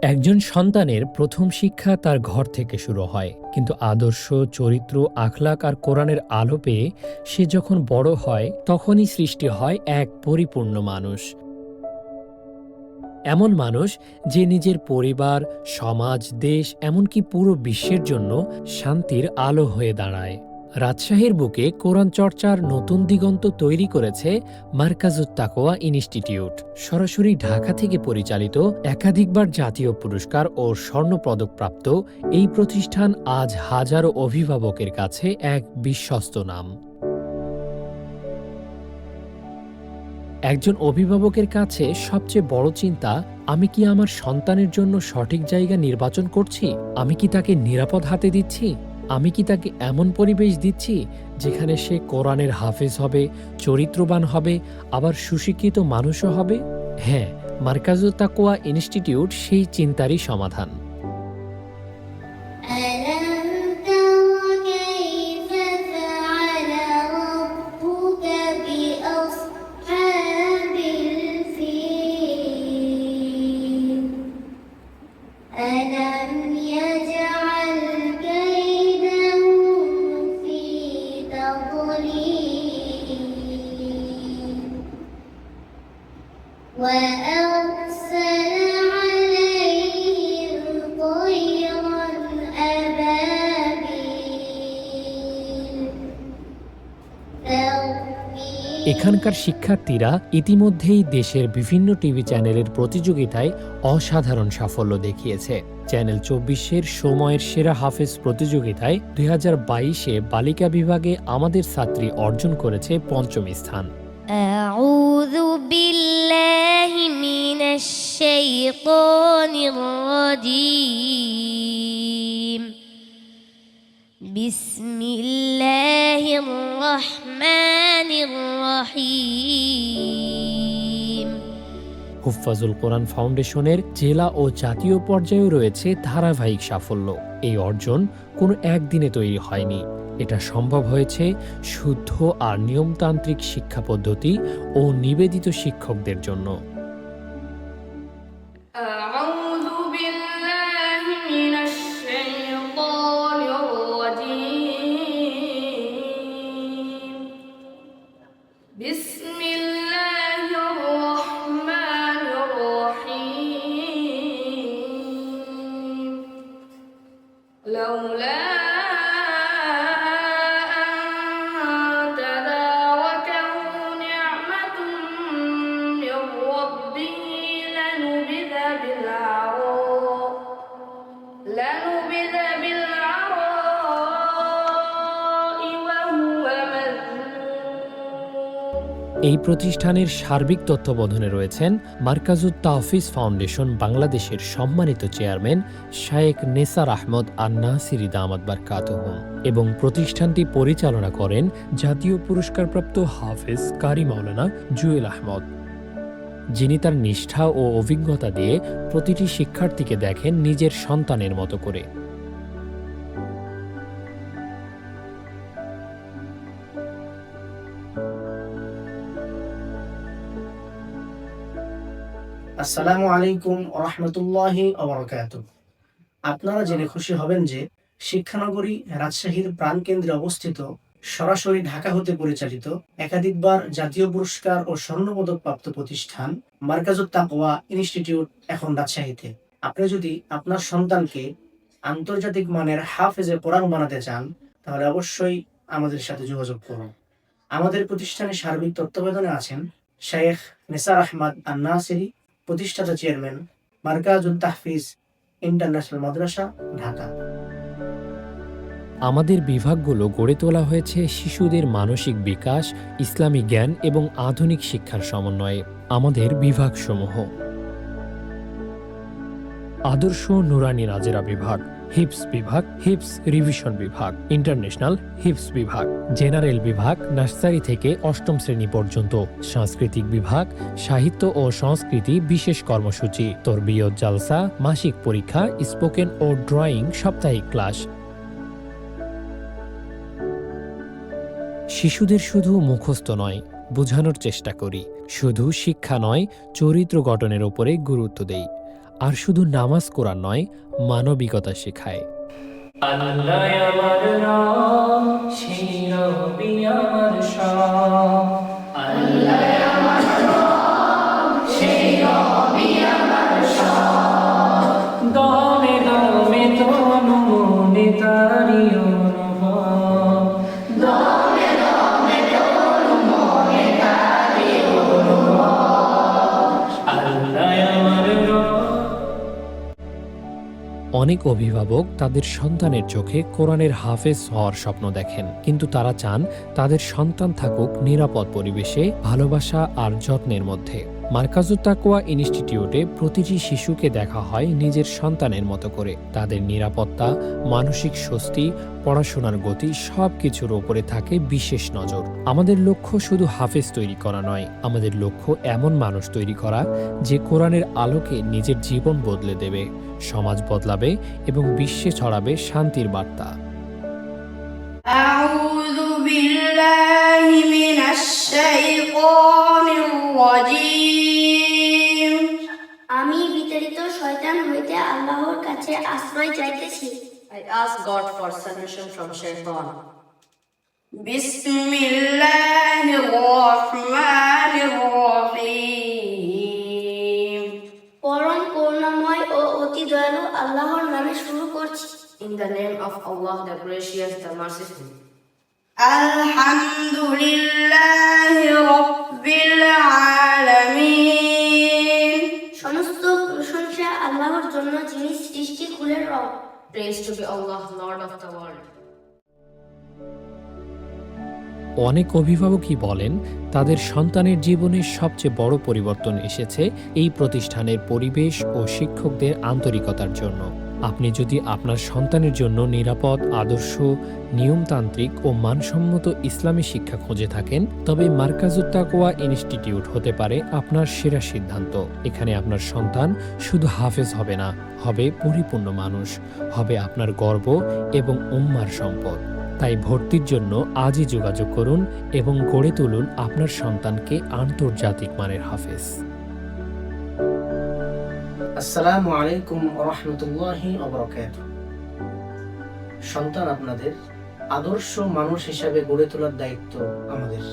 একজন সন্তানের প্রথম শিক্ষা তার ঘর থেকে শুরু হয়, কিন্তু আদর্শ, চরিত্র, আখলাক আর কোরআনের আলো পেয়ে সে যখন বড় হয় তখনই সৃষ্টি হয় এক পরিপূর্ণ মানুষ। এমন মানুষ যে নিজের পরিবার, সমাজ, দেশ, এমনকি পুরো বিশ্বের জন্য শান্তির আলো হয়ে দাঁড়ায়। রাজশাহীর বুকে কোরআন চর্চার নতুন দিগন্ত তৈরি করেছে মারকাজুত তাকওয়া ইনস্টিটিউট। সরাসরি ঢাকা থেকে পরিচালিত, একাধিকবার জাতীয় পুরস্কার ও স্বর্ণপদকপ্রাপ্ত এই প্রতিষ্ঠান আজ হাজারো অভিভাবকের কাছে এক বিশ্বস্ত নাম। একজন অভিভাবকের কাছে সবচেয়ে বড় চিন্তা, আমি কি আমার সন্তানের জন্য সঠিক জায়গা নির্বাচন করছি? আমি কি তাকে নিরাপদ হাতে দিচ্ছি? আমি কি তাকে এমন পরিবেশ দিচ্ছি যেখানে সে কোরআনের হাফেজ হবে, চরিত্রবান হবে, আবার সুশিক্ষিত মানুষও হবে? হ্যাঁ, মারকাজুত তাকওয়া ইনস্টিটিউট সেই চিন্তারই সমাধান। এখানকার শিক্ষার্থীরা ইতিমধ্যেই দেশের বিভিন্ন টিভি চ্যানেলের প্রতিযোগিতায় অসাধারণ সাফল্য দেখিয়েছে। চ্যানেল ২৪-এর সময়ের সেরা হাফেজ প্রতিযোগিতায় ২০২২-এ বালিকা বিভাগে আমাদের ছাত্রী অর্জন করেছে পঞ্চম স্থান। আউযু বিল্লাহি মিনাশ শাইতানির রাজীম। বিসমিল্লাহির রহমানির রহিম। হুফাজুল কোরআন ফাউন্ডেশনের জেলা ও জাতীয় পর্যায়েও রয়েছে ধারাবাহিক সাফল্য। এই অর্জন কোনো একদিনে তৈরি হয়নি। এটা সম্ভব হয়েছে শুদ্ধ আর নিয়মতান্ত্রিক শিক্ষা পদ্ধতি ও নিবেদিত শিক্ষকদের জন্য। এই প্রতিষ্ঠানের সার্বিক তত্ত্বাবধানে রয়েছেন মারকাজুত তাহফিজ ফাউন্ডেশন বাংলাদেশের সম্মানিত চেয়ারম্যান শায়েখ নেসার আহমদ আন-নাসিরি দামাত বারকাতুহুম, এবং প্রতিষ্ঠানটি পরিচালনা করেন জাতীয় পুরস্কারপ্রাপ্ত হাফেজ কারি মাওলানা জুয়েল আহমদ, যিনি তার নিষ্ঠা ও অভিজ্ঞতা দিয়ে প্রতিটি শিক্ষার্থীকে দেখেন নিজের সন্তানের মতো করে। আসসালামু আলাইকুম ওয়া রাহমাতুল্লাহি ওয়া বারাকাতুহু। আপনারা জেনে খুশি হবেন যে শিক্ষানগরী রাজশাহীর প্রাণকেন্দ্রে অবস্থিত, সরাসরি ঢাকা হতে পরিচালিত, একাধিকবার জাতীয় পুরস্কার ও স্বর্ণপদক প্রাপ্ত প্রতিষ্ঠান মারকাজুত তাকওয়া ইনস্টিটিউট এখন রাজশাহীতে। আপনি যদি আপনার সন্তানকে আন্তর্জাতিক মানের হাফেজে কোরআন বানাতে চান, তাহলে অবশ্যই আমাদের সাথে যোগাযোগ করুন। আমাদের প্রতিষ্ঠানে সার্বিক তত্ত্বাবধানে আছেন শায়েখ নেসার আহমদ আন-নাসিরি, প্রতিষ্ঠাতা চেয়ারম্যান, মারকাজুত তাহফিজ ইন্টারন্যাশনাল মাদ্রাসা, ঢাকা। আমাদের বিভাগগুলো গড়ে তোলা হয়েছে শিশুদের মানসিক বিকাশ, ইসলামী জ্ঞান এবং আধুনিক শিক্ষার সমন্বয়ে। আমাদের বিভাগসমূহ: আদর্শ নুরানি নাজেরা বিভাগ, হিপস বিভাগ, হিপস রিভিশন বিভাগ, ইন্টারন্যাশনাল হিপস বিভাগ, জেনারেল বিভাগ নার্সারি থেকে অষ্টম শ্রেণী পর্যন্ত, সাংস্কৃতিক বিভাগ, সাহিত্য ও সংস্কৃতি বিশেষ কর্মসূচি, তরবিয়ত জালসা, মাসিক পরীক্ষা, স্পোকেন ও ড্রয়িং সাপ্তাহিক ক্লাস। শিশুদের শুধু মুখস্থ নয়, বোঝানোর চেষ্টা করি। শুধু শিক্ষা নয়, চরিত্র গঠনের উপরে গুরুত্ব দেই। আর শুধু নামাজ কোরআন নয়, মানবিকতা শেখায়। আল্লাহ আমার রব, সেই রবি আমার সব। আল্লাহ আমার রব, সেই রবি আমার সব। দমে দমে তনু মনে তারি অনুভব। দমে দমে তনু মনে তারি অনুভব। আল্লাহ আমার রব। অনেক অভিভাবক তাদের সন্তানের চোখে কোরআনের হাফেজ হওয়ার স্বপ্ন দেখেন, কিন্তু তারা চান তাদের সন্তান থাকুক নিরাপদ পরিবেশে, ভালোবাসা আর যত্নের মধ্যে। মার্কাজুত তাকওয়া ইনস্টিটিউটে প্রতিটি শিশুকে দেখা হয় নিজের সন্তানের মতো করে। তাদের নিরাপত্তা, মানসিক স্বস্তি, পড়াশোনার গতি সবকিছুর উপরে থাকে বিশেষ নজর। আমাদের লক্ষ্য শুধু হাফেজ তৈরি করা নয়, আমাদের লক্ষ্য এমন মানুষ তৈরি করা যে কোরআনের আলোকে নিজের জীবন বদলে দেবে, সমাজ বদলাবে এবং বিশ্বে ছড়াবে শান্তির বার্তা। أعوذ بالله من الشيطان الرجيم আমি বিতাড়িত শয়তান হইতে আল্লাহর কাছে আশ্রয় চাইতেছি। I ask God for salvation from Shaitan. بسم الله الرحمن الرحيم পরম করুণাময় ও অতি দয়ালু আল্লাহর নামে শুরু করছি। In the name of Allah, the gracious, the merciful. الحمد لله رب العالمين সমস্ত প্রশংসা আল্লাহর জন্য, যিনি সৃষ্টি কুলের রব। Praise to be Allah, Lord of the world. অনেক অভিভাবকই বলেন তাদের সন্তানের জীবনে সবচেয়ে বড় পরিবর্তন এসেছে এই প্রতিষ্ঠানের পরিবেশ ও শিক্ষকদের আন্তরিকতার জন্য। আপনি যদি আপনার সন্তানের জন্য নিরাপদ, আদর্শ, নিয়মতান্ত্রিক ও মানসম্মত ইসলামী শিক্ষা খুঁজে থাকেন, তবে মার্কাজুত তাকওয়া ইনস্টিটিউট হতে পারে আপনার সেরা সিদ্ধান্ত। এখানে আপনার সন্তান শুধু হাফেজ হবে না, হবে পরিপূর্ণ মানুষ, হবে আপনার গর্ব এবং উম্মার সম্পদ। তাই ভর্তির জন্য আজই যোগাযোগ করুন এবং গড়ে তুলুন আপনার সন্তানকে আন্তর্জাতিক মানের হাফেজ। আসসালামু আলাইকুম রহমতুল্লাহি ওয়া সন্তান আপনাদের আদর্শ মানুষ হিসাবে গড়ে তোলার দায়িত্ব আমাদের।